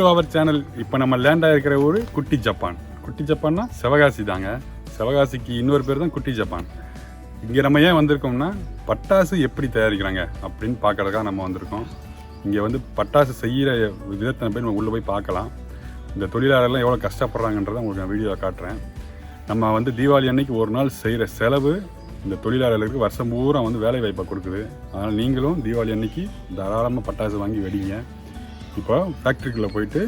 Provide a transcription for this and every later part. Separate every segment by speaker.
Speaker 1: Our channel இப்போ நம்ம land ஆகிருக்கிற ஊர் குட்டி ஜப்பான். குட்டி ஜப்பான்னா சிவகாசி தாங்க. சிவகாசிக்கு இன்னொரு பேர் தான் குட்டி ஜப்பான். இங்கே நம்ம ஏன் வந்திருக்கோம்னா பட்டாசு எப்படி தயாரிக்கிறாங்க அப்படின்னு பார்க்கறதுக்காக நம்ம வந்திருக்கோம். இங்கே வந்து பட்டாசு செய்கிற விதத்தை போய் நம்ம உள்ளே போய் பார்க்கலாம். இந்த தொழிலாளர்லாம் எவ்வளோ கஷ்டப்படுறாங்கன்றதை உங்களுக்கு நான் வீடியோவில் காட்டுறேன். நம்ம வந்து தீபாவளி அன்னைக்கு ஒரு நாள் செய்கிற செலவு இந்த தொழிலாளர்களுக்கு வருஷம் பூரா வந்து வேலை வாய்ப்பை கொடுக்குது. அதனால் நீங்களும் தீபாவளி அன்னைக்கு தாராளமாக பட்டாசு வாங்கி வெடிங்க. இப்போ ஃபேக்ட்ரிக்குள்ளே போயிட்டு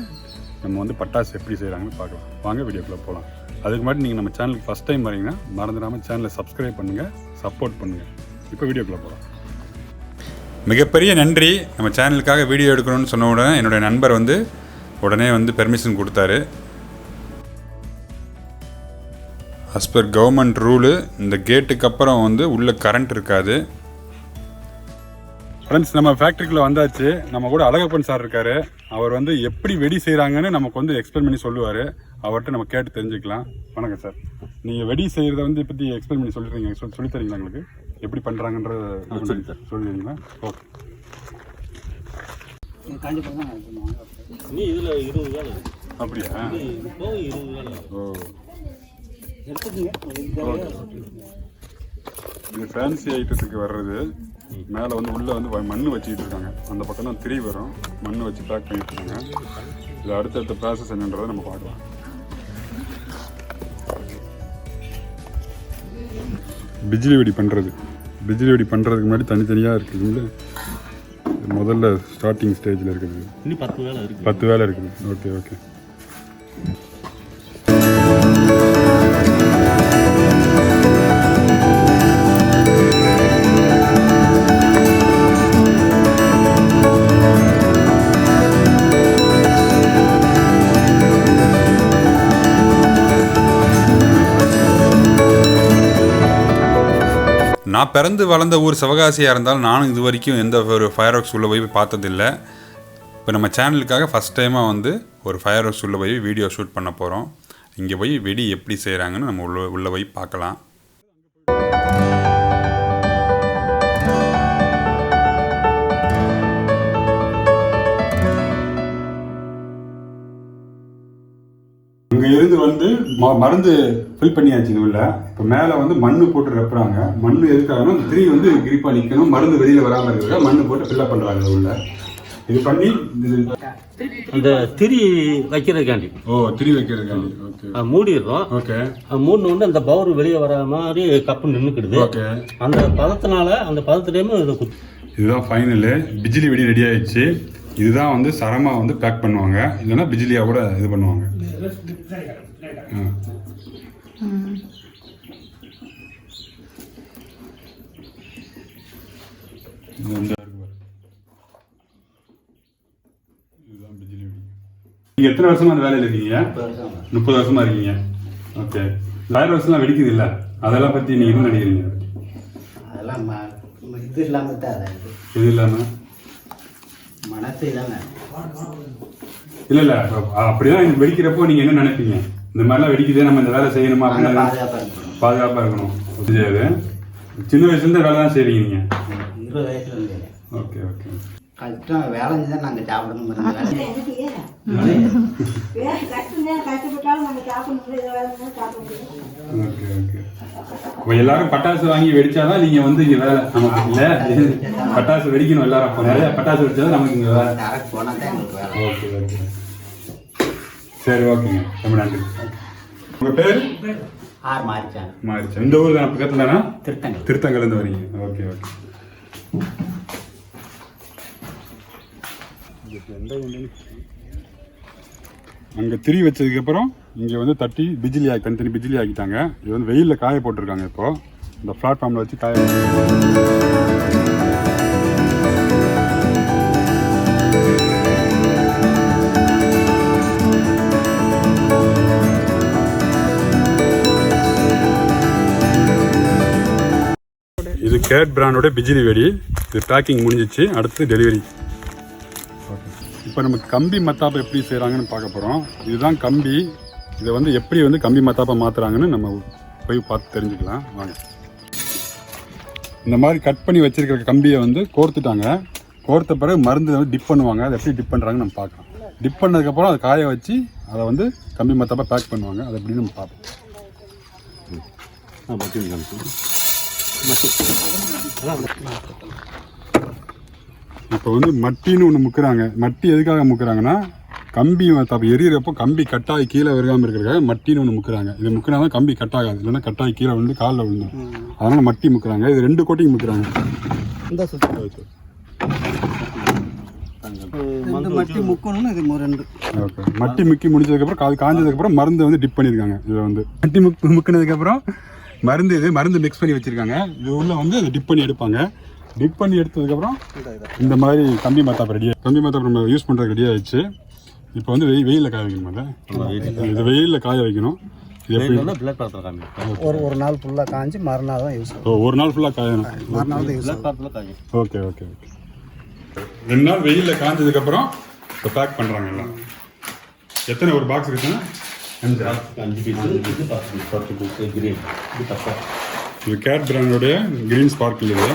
Speaker 1: நம்ம வந்து பட்டாசு எப்படி செய்கிறாங்கன்னு பார்க்கலாம். வாங்க வீடியோக்குள்ளே போகலாம். அதுக்கு முன்னாடி நீங்கள் நம்ம சேனலுக்கு ஃபஸ்ட் டைம் வரீங்கன்னா மறந்துடாமல் சேனலை சப்ஸ்கிரைப் பண்ணுங்கள், சப்போர்ட் பண்ணுங்கள். இப்போ வீடியோக்குள்ளே போகலாம். மிகப்பெரிய நன்றி. நம்ம சேனலுக்காக வீடியோ எடுக்கணும்னு சொன்ன உடனே என்னுடைய நண்பர் வந்து உடனே வந்து பெர்மிஷன் கொடுத்தாரு. அஸ் பர் கவர்மெண்ட் ரூலு இந்த கேட்டுக்கு அப்புறம் வந்து உள்ளே கரண்ட் இருக்காது. ஃப்ரெண்ட்ஸ், நம்ம ஃபேக்ட்ரிக்குள்ளே வந்தாச்சு. நம்ம கூட அழகப்பன் சார் இருக்கார். அவர் வந்து எப்படி வெடி செய்கிறாங்கன்னு நமக்கு வந்து எக்ஸ்பிளைன் பண்ணி சொல்லுவார். அவர்கிட்ட நம்ம கேட்டு தெரிஞ்சுக்கலாம். வணக்கம் சார். நீங்கள் வெடி செய்கிறத வந்து பற்றி எக்ஸ்பிளைன் பண்ணி சொல்லிடுறீங்க, சொல்லித்தரீங்களா எங்களுக்கு எப்படி பண்ணுறாங்கன்றத சொல்லிடுறீங்களா? ஓகே. அப்படியா? ஓ, இது ஃபேன்சி ஐட்டத்துக்கு வர்றது. மேலே வந்து உள்ளே வந்து மண் வச்சுக்கிட்டு இருக்காங்க. அந்த பக்கம் தான் திரி வரும். மண் வச்சு பேக் பண்ணிட்டு இருக்காங்க. இது அடுத்தடுத்த ப்ராசஸ் என்னன்றதை நம்ம பார்க்கலாம். பிஜிலி வெடி பண்ணுறது. பிஜிலி வெடி பண்ணுறதுக்கு முன்னாடி தனித்தனியாக இருக்குது. முதல்ல ஸ்டார்டிங் ஸ்டேஜில் இருக்குது. 10 வேலை இருக்குது. Okay okay. நான் பிறந்து வளர்ந்த ஊர் சிவகாசியாக இருந்தாலும் நானும் இது வரைக்கும் எந்த ஒரு ஃபயர் ஒர்க்ஸ் உள்ளே போய் பார்த்ததில்லை. இப்போ நம்ம சேனலுக்காக ஃபஸ்ட் டைமாக வந்து ஒரு ஃபயர் ஒர்க்ஸ் உள்ளே போய் வீடியோ ஷூட் பண்ண போகிறோம். இங்கே போய் வெடி எப்படி செய்கிறாங்கன்னு நம்ம உள்ளே போய் பார்க்கலாம். இங்கே இருந்து வந்து மருந்து ஃபில் பண்ணியாச்சு. இது உள்ள இப்போ மேலே வந்து மண் போட்டு ரெப்புறாங்க. மண் எதுக்காகனா திரி வந்து கிரிப்பாக நிற்கணும், மருந்து வெளியில் வராமல் இருக்கிற மண் போட்டு ஃபில்லப் பண்ணுறாங்க. இது உள்ள இது பண்ணி
Speaker 2: அந்த திரி வைக்கிறதுக்காண்டி.
Speaker 1: ஓ, திரி வைக்கிறதுக்காண்டி. ஓகே.
Speaker 2: மூடிடுறோம்.
Speaker 1: ஓகே.
Speaker 2: மூடின உடனே அந்த பவர் வெளியே வர மாதிரி கப்பு நின்றுக்கிடுது.
Speaker 1: ஓகே.
Speaker 2: அந்த பதத்தினால அந்த பதத்துலேயுமே இது
Speaker 1: இதுதான் ஃபைனலு. பிஜிலி வெடி ரெடி ஆயிடுச்சு. இதுதான் வந்து சரமாக வந்து பேக் பண்ணுவாங்க. இல்லைன்னா பிஜிலியாக கூட இது பண்ணுவாங்க. நீங்க எத்தனை வருஷமா அந்த வேலையில் இருக்கீங்க? 30 வருஷமா இருக்கீங்க. ஓகே. 1000 வருஷம்லாம் வெடிக்குது இல்லை, அதெல்லாம் பற்றி நீங்கள் என்ன நினைக்கிறீங்க?
Speaker 3: அதெல்லாம் இது இல்லாமல் தான்
Speaker 1: இது இல்லாமல்
Speaker 3: மனசு தானே.
Speaker 1: இல்லை அப்படிதான் எனக்கு வெடிக்கிறப்போ நீங்கள் என்ன நினைப்பீங்க? இந்த மாதிரிலாம் வெடிக்குது, நம்ம இந்த வேலை செய்யணுமா அப்படின்னு பாதுகாப்பாக இருக்கணும். தெரியாது. சின்ன வயசுலேருந்து வேலை தான் செய்கிறீங்க நீங்கள்?
Speaker 3: 20 வயசுலேருந்து.
Speaker 1: Okay okay.
Speaker 3: கஷ்டம் வேலை செஞ்சு தான் நாங்கள் சாப்பிடணும்
Speaker 4: கஷ்டப்பட்டாலும் நம்ம சாப்பிடணும் இதை வேலை சாப்பிட முடியும்.
Speaker 1: Okay okay. இப்போ எல்லாரும் பட்டாசு வாங்கி வெடிச்சாதான் நீங்க வந்து இங்க வேலை நமக்கு இல்ல. பட்டாசு வெடிக்கணும் எல்லாரும். அப்போ நிறைய பட்டாசு வெடிச்சாதான் நமக்கு இங்க வேலை.
Speaker 3: டேரக்ட் போனால் தான் எங்களுக்கு வேலை.
Speaker 1: Okay okay. சரி ஓகேங்க, ரொம்ப நன்றி. உங்க பேர்?
Speaker 3: ஆறு மாறிச்சாங்க.
Speaker 1: மாறிச்சு. இந்த ஊர் தான் பக்கத்துல தானா?
Speaker 3: திருத்தங்கள்.
Speaker 1: திருத்தங்கல்ல இருந்து வரீங்க. Okay okay. அங்கே திரி வச்சதுக்கப்புறம் இங்கே வந்து தட்டி பிஜிலி ஆகி தனித்தனி பிஜிலி ஆக்கிட்டாங்க. இது வந்து வெயிலில் காய போட்டிருக்காங்க. இப்போது இந்த பிளாட்ஃபார்மில் வச்சு காய இது கேட் பிராண்டோட பிஜிலி வெடி. இது பேக்கிங் முடிஞ்சிச்சு, அடுத்து டெலிவரி. இப்போ நம்ம கம்பி மத்தாப்பை எப்படி செய்கிறாங்கன்னு பார்க்க போகிறோம். இதுதான் கம்பி. இதை வந்து எப்படி வந்து கம்பி மத்தாப்பை மாற்றுறாங்கன்னு நம்ம போய் பார்த்து தெரிஞ்சுக்கலாம் வாங்க. இந்த மாதிரி கட் பண்ணி வச்சுருக்கிற கம்பியை வந்து கோர்த்துட்டாங்க. கோர்த்த பிறகு மருந்து வந்து டிப் பண்ணுவாங்க. அதை எப்படி டிப் பண்ணுறாங்கன்னு நம்ம பார்க்கலாம். டிப் பண்ணதுக்கப்புறம் அதை காய வச்சு அதை வந்து கம்பி மத்தாப்பை பேக் பண்ணுவாங்க. அதை எப்படின்னு நம்ம பார்ப்போம். இப்போ வந்து மட்டின்னு ஒன்று முக்குறாங்க. மட்டி எதுக்காக முக்குறாங்கன்னா கம்பி மத்தாப்பு எரியிறப்போ கம்பி கட்டாகி கீழே விழுகாமல் இருக்கிறதுக்காக மட்டின்னு ஒன்று முக்குறாங்க. இது முக்கினா தான் கம்பி கட்டாகாது, இல்லைன்னா கட்டாகி கீழே விழுந்து காலில் விழுந்துடும். அதனால் மட்டி முக்குறாங்க. இது 2 கோட்டிங் முக்குறாங்க.
Speaker 2: மட்டி முக்கணும்னு இது 2.
Speaker 1: ஓகே. மட்டி முக்கி முடிச்சதுக்கப்புறம் அது காஞ்சதுக்கப்புறம் மருந்து வந்து டிப் பண்ணியிருக்காங்க. இதில் வந்து மட்டி முக்கினதுக்கப்புறம் மருந்து மிக்ஸ் பண்ணி வச்சுருக்காங்க. இது உள்ள வந்து அதை டிப் பண்ணி எடுப்பாங்க. டிப் பண்ணி எடுத்ததுக்கப்புறம் இந்த மாதிரி கம்பி மத்தாப்பு ரெடியாக, கம்பி மத்தாப்பு நம்ம யூஸ் பண்ணுறதுக்கு ரெடி ஆகிடுச்சு. இப்போ வந்து வெயிலில் காய வைக்கணும். அதை இது வெயிலில் காய வைக்கணும். இது எப்படி
Speaker 2: ஒரு நாள் ஃபுல்லாக காஞ்சி மறுநாள் தான் யூஸ்.
Speaker 1: ஒரு நாள் ஃபுல்லாக காயணும்.
Speaker 2: மறுநாள் தான் யூஸ்.
Speaker 1: Okay okay okay. 2 நாள் வெயிலில் காஞ்சதுக்கப்புறம் இப்போ பேக் பண்ணுறாங்க எல்லாம். எத்தனை ஒரு பாக்ஸ் இருக்குன்னா 5 பீஸ். இது கேட் பிராண்டோடைய கிரீன் ஸ்பார்க்கிள். இது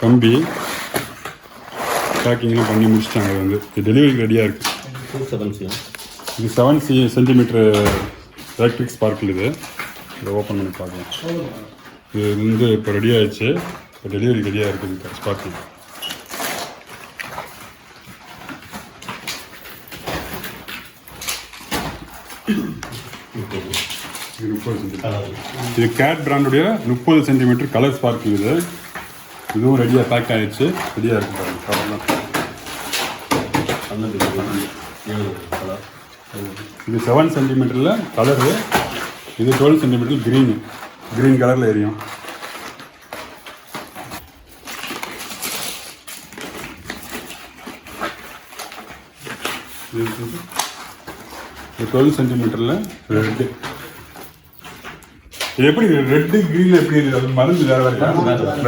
Speaker 1: கம்பி பேக்கிங்லாம் பண்ணி முடிச்சிட்டாங்க. இது வந்து டெலிவரிக்கு ரெடியாக இருக்குது. இது 7 சென்டிமீட்டர் எலக்ட்ரிக் ஸ்பார்க்கிள். இது இதை ஓப்பன் பண்ணி பார்க்கலாம். இது வந்து இப்போ ரெடி ஆகிடுச்சு. இப்போ டெலிவரி ரெடியாக இருக்குது ஸ்பார்க்கிள். இது கேட் பிராண்டுடைய 30 சென்டிமீட்டர் கலர் ஸ்பார்க்கிள். இதுவும் ரெடியாக பேக் ஆகிடுச்சு, ரெடியாக இருக்கு பாருங்க. இது 7 சென்டிமீட்டரில் கலரு, இது 12 சென்டிமீட்டர் க்ரீன் கலரில் எரியும். இது 12 சென்டிமீட்டரில் ரெட்டு. இது எப்படி ரெட்டு க்ரீனில் எப்படி இருக்குது? மருந்து வேறு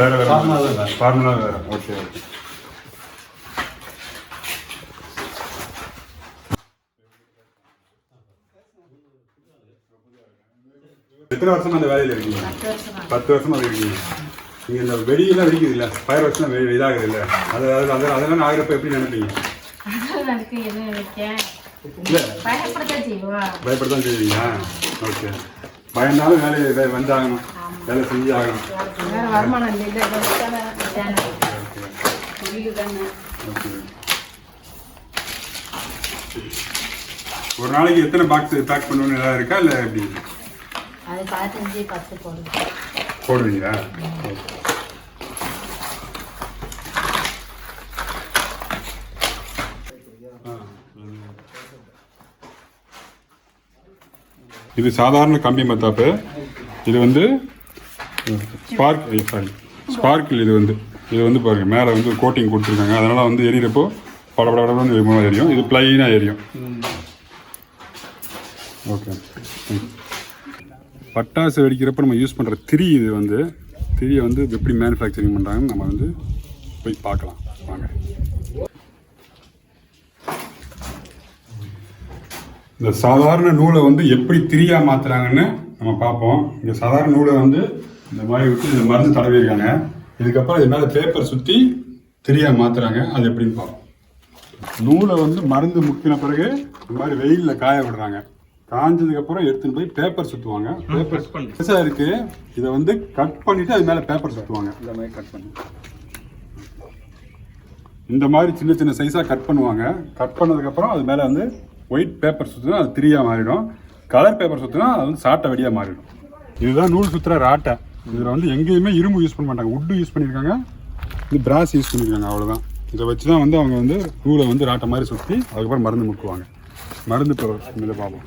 Speaker 1: வேறு ஃபார்முலா வேறு. Okay okay. எத்தனை வருஷமா அந்த வேலையில் இருக்கீங்க? 10 வருஷமா இருக்கீங்க. நீங்கள் இந்த வெடியெல்லாம் வெடிக்குது இல்லை, ஃபயர் ஒர்க்ஸ்லாம் இதாகுது இல்லை, அதெல்லாம் ஆகிறப்ப எப்படி நினைப்பீங்க? இல்லை பயப்படத்தான் செய்வீங்க. ஓகே. பயந்தாலும் வேலை வந்தாகணும், வேலை செஞ்சு ஆகணும். ஒரு நாளைக்கு எத்தனை பாக்ஸ் பேக் பண்ணணும்னு ஏதாவது இருக்கா இல்லை எப்படி?
Speaker 4: அது 15-10
Speaker 1: போடுவீங்களா? இது சாதாரண கம்பி மத்தாப்பு. இது வந்து ஸ்பார்க்கிள். இது வந்து பாருங்க, மேலே வந்து கோட்டிங் கொடுத்துருக்காங்க. அதனால வந்து எரியறப்போ படப்படன்னு எரியும். இது பிளைனாக எரியும். ஓகே. பட்டாசு வெடிக்கிறப்ப நம்ம யூஸ் பண்ணுற திரி. இது வந்து திரியை வந்து எப்படி மேனுஃபேக்சரிங் பண்ணுறாங்கன்னு நம்ம வந்து போய் பார்க்கலாம் வாங்க. இந்த சாதாரண நூலை வந்து எப்படி திரியாக மாற்றுறாங்கன்னு நம்ம பார்ப்போம். இந்த சாதாரண நூலை வந்து இந்த மாதிரி விட்டு இந்த மருந்து தடவிருக்காங்க. இதுக்கப்புறம் இது மேலே பேப்பர் சுற்றி திரியாக மாற்றுறாங்க. அது எப்படின்னு பார்ப்போம். நூலை வந்து மருந்து முக்கின பிறகு இந்த மாதிரி வெயிலில் காய விடுறாங்க. காஞ்சதுக்கப்புறம் எடுத்துன்னு போய் பேப்பர் சுற்றுவாங்க. பேப்பர் பெருசாக இருக்குது, இதை வந்து கட் பண்ணிவிட்டு அது மேலே பேப்பர் சுற்றுவாங்க. இந்த மாதிரி கட் பண்ணி இந்த மாதிரி சின்ன சின்ன சைஸாக கட் பண்ணுவாங்க. கட் பண்ணதுக்கப்புறம் அது மேலே வந்து ஒயிட் பேப்பர் சுற்றினா அது திரியாக மாறிடும். கலர் பேப்பர் சுற்றினா அது வந்து சாட்டை வெடியாக மாறிடும். இதுதான் நூல் சுற்றுற ராட்டை. இதில் வந்து எங்கேயுமே இரும்பு யூஸ் பண்ண மாட்டாங்க, உட்டு யூஸ் பண்ணியிருக்காங்க, இது பிராஸ் யூஸ் பண்ணியிருக்காங்க, அவ்வளோதான். இதை வச்சு தான் வந்து அவங்க வந்து நூலை வந்து ராட்டை மாதிரி சுற்றி அதுக்கப்புறம் மருந்து முக்குவாங்க. மருந்து இதை பார்ப்போம்.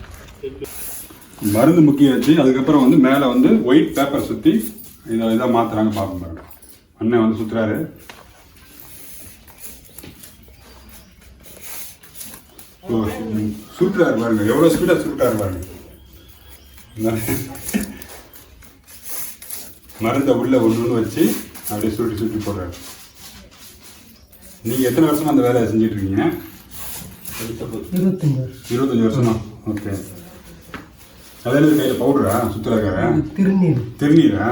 Speaker 1: மருந்து முக்கியாச்சு, அதுக்கப்புறம் வந்து மேலே வந்து ஒயிட் பேப்பர் சுற்றி இதாக மாற்றுறாங்க. பார்ப்போம் பாருங்க. அண்ணன் வந்து சுற்றுறாரு. சுட்டுறாரு பாருங்க, எவ்வளோ ஸ்பீடாக சுட்டுறாரு பாருங்க. மருந்தை உள்ள ஒன்று வச்சு அப்படியே சுட்டி சுட்டி போடுறாரு. நீங்கள் எத்தனை வருஷமா அந்த வேலையை செஞ்சுட்டு இருக்கீங்க? 25 வருஷமா. ஓகே. அதில் கையில் பவுடரா சுற்றுறாரு? திருநீரா?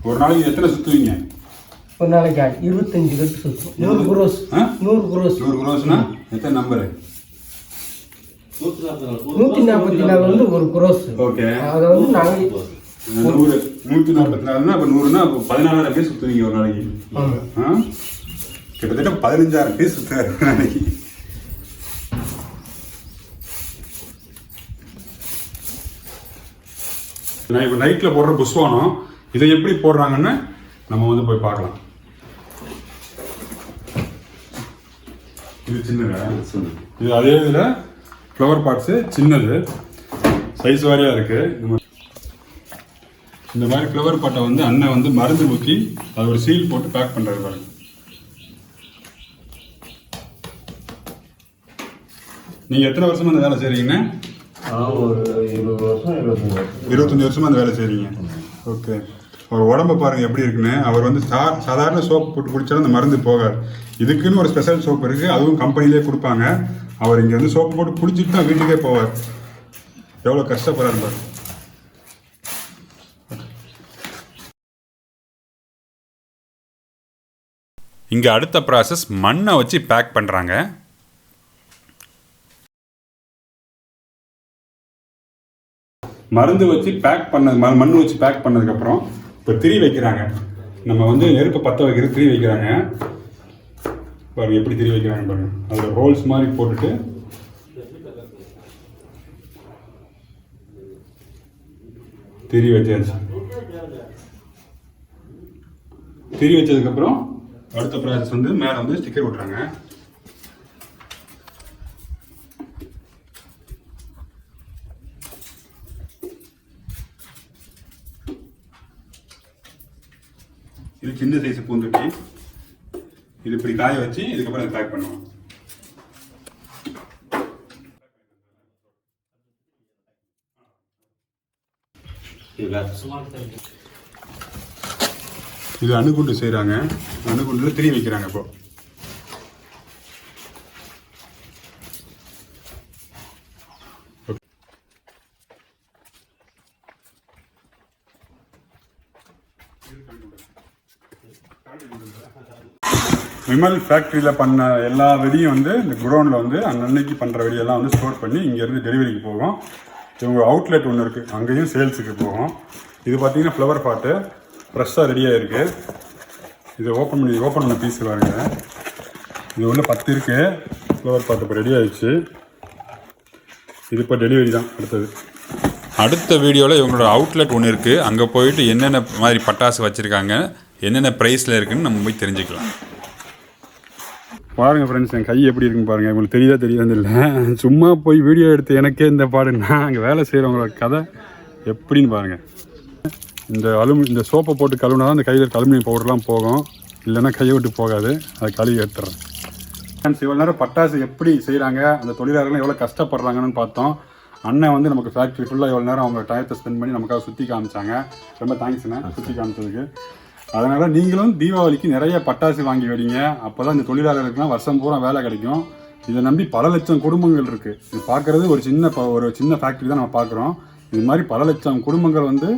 Speaker 1: ஒரு நாளைக்கு எத்தனை சுற்றுவீங்க?
Speaker 5: ஒரு நாளைக்கு 25 கட்டு சுற்றுவோம். 100 குரோஸ். 100 குரோஸ்னா
Speaker 1: எத்தனை நம்பரு?
Speaker 5: 144 வந்து ஒரு குரோஸ்.
Speaker 1: ஓகே.
Speaker 5: அதை வந்து நாங்கள்
Speaker 1: 144னா அப்போ 100னா அப்போ 14,000 பேர் சுற்றுவீங்க ஒரு நாளைக்கு. கிட்டத்தட்ட 15,000 பேர் சுற்றுறாரு ஒரு நாளைக்கு. நான் இப்போ நைட்டில் போடுற புஷ்வானம் இதை எப்படி போடுறாங்கன்னு நம்ம வந்து போய் பார்க்கலாம். இது சின்னதா? இது அதே இதில் ஃப்ளவர் பாட்ஸு சின்னது, சைஸ் வாரியாக இருக்குது. இந்த மாதிரி ஃப்ளவர் பாட்டை வந்து அண்ணன் வந்து மருந்து ஊற்றி அது ஒரு சீல் போட்டு பேக் பண்ணுறாரு பாருங்க. நீங்கள் எத்தனை வருஷமா அந்த வேலை செய்கிறீங்கண்ணே? 25 வருஷமா அந்த வேலை செய்கிறீங்க. ஓகே. அவர் உடம்பை பாருங்கள் எப்படி இருக்குன்னு. அவர் வந்து சாதாரண சோப்பு போட்டு குடித்தாலும் அந்த மருந்து போகாது. இதுக்குன்னு ஒரு ஸ்பெஷல் சோப்பு இருக்குது, அதுவும் கம்பெனிலே கொடுப்பாங்க. அவர் இங்கே வந்து சோப்பு போட்டு குடிச்சிட்டு தான் வீட்டுக்கே போவார். எவ்வளோ கஷ்டப்படுறாரு பாரு.
Speaker 6: இங்கே அடுத்த ப்ராசஸ் மண்ணை வச்சு பேக் பண்ணுறாங்க.
Speaker 1: மருந்து வச்சு பேக் பண்ண மண் வச்சு பேக் பண்ணதுக்கப்புறம் இப்போ திரி வைக்கிறாங்க. நம்ம வந்து நெருப்பை பற்ற வைக்கிறது திரி வைக்கிறாங்க. பாருங்க எப்படி திரி வைக்கிறாங்க பாருங்க. அதில் ஹோல்ஸ் மாதிரி போட்டுட்டு திரி வச்சாச்சு. திரி வச்சதுக்கப்புறம் அடுத்த ப்ராசஸ் வந்து மேலே வந்து ஸ்டிக்கர் விட்டுறாங்க. இது சின்ன சைஸ் பூந்தொட்டி. இது இப்படி காய வச்சு இதுக்கப்புறம் அதை பேக் பண்ணுவோம். இது அணுகுண்டு செய்கிறாங்க. அணுகுண்டில் திரி வைக்கிறாங்க. இப்போ விமல் ஃபேக்ட்ரியில் பண்ண எல்லா வெடியும் வந்து இந்த குடோனில் வந்து அன்னன்னைக்கு பண்ணுற வெடியெல்லாம் வந்து ஸ்டோர் பண்ணி இங்கேருந்து டெலிவரிக்கு போகும். இவங்க அவுட்லெட் ஒன்று இருக்குது, அங்கேயும் சேல்ஸுக்கு போகும். இது பார்த்தீங்கன்னா ஃப்ளவர் பாட்டு ஃப்ரெஷ்ஷாக ரெடியாக இருக்குது. இதை ஓப்பன் பண்ண பீஸ் பாருங்க. இது உள்ள 10 இருக்குது. ஃப்ளவர் பாட்டு இப்போ ரெடி ஆகிடுச்சு. இது இப்போ டெலிவரி தான்.
Speaker 6: அடுத்த வீடியோவில் இவங்களோட அவுட்லெட் ஒன்று இருக்குது, அங்கே போயிட்டு என்னென்ன மாதிரி பட்டாசு வச்சுருக்காங்க, என்னென்ன ப்ரைஸில் இருக்குதுன்னு நம்ம போய் தெரிஞ்சுக்கலாம்.
Speaker 1: பாருங்கள் ஃப்ரெண்ட்ஸ், என் கை எப்படி இருக்குன்னு பாருங்கள். உங்களுக்கு தெரியாது இல்லை, சும்மா போய் வீடியோ எடுத்து எனக்கே இந்த பாடுன்னா அங்கே வேலை செய்கிறவங்களோட கதை எப்படின்னு பாருங்கள். இந்த சோப்பை போட்டு கழுவுனா தான் அந்த கையில் இருக்க அலுமினியம் பவுடர்லாம் போகும், இல்லைன்னா கையை விட்டு போகாது. அதை கழுவி எடுத்துறேன். ஃப்ரெண்ட்ஸ், இவ்வளோ நேரம் பட்டாசு எப்படி செய்கிறாங்க, அந்த தொழிலாளர்கள் எவ்வளோ கஷ்டப்படுறாங்கன்னு பார்த்தோம். அண்ணன் வந்து நமக்கு ஃபேக்ட்ரி ஃபுல்லாக எவ்வளோ நேரம் அவங்க டயத்தை ஸ்பெண்ட் பண்ணி நமக்காக சுற்றி காமிச்சாங்க. ரொம்ப தேங்க்ஸ்ண்ணே சுற்றி காமிச்சதுக்கு. அதனால் நீங்களும் தீபாவளிக்கு நிறைய பட்டாசு வாங்கி வெடிங்க. அப்போ தான் இந்த தொழிலாளர்களுக்குலாம் வருஷம் பூரா வேலை கிடைக்கும். இதை நம்பி பல லட்சம் குடும்பங்கள் இருக்குது. இது பார்க்குறது ஒரு சின்ன ஃபேக்ட்ரி தான் நம்ம பார்க்குறோம். இது மாதிரி பல லட்சம் குடும்பங்கள் வந்து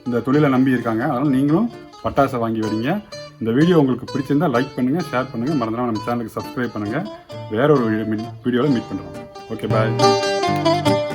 Speaker 1: இந்த தொழிலை நம்பி இருக்காங்க. அதனால் நீங்களும் பட்டாசை வாங்கி வரீங்க. இந்த வீடியோ உங்களுக்கு பிடிச்சிருந்தா லைக் பண்ணுங்கள், ஷேர் பண்ணுங்கள், மறந்துடாம நம்ம சேனலுக்கு சப்ஸ்கிரைப் பண்ணுங்கள். வேற ஒரு வீடியோவில் மீட் பண்ணுறோம். ஓகே, பாய்.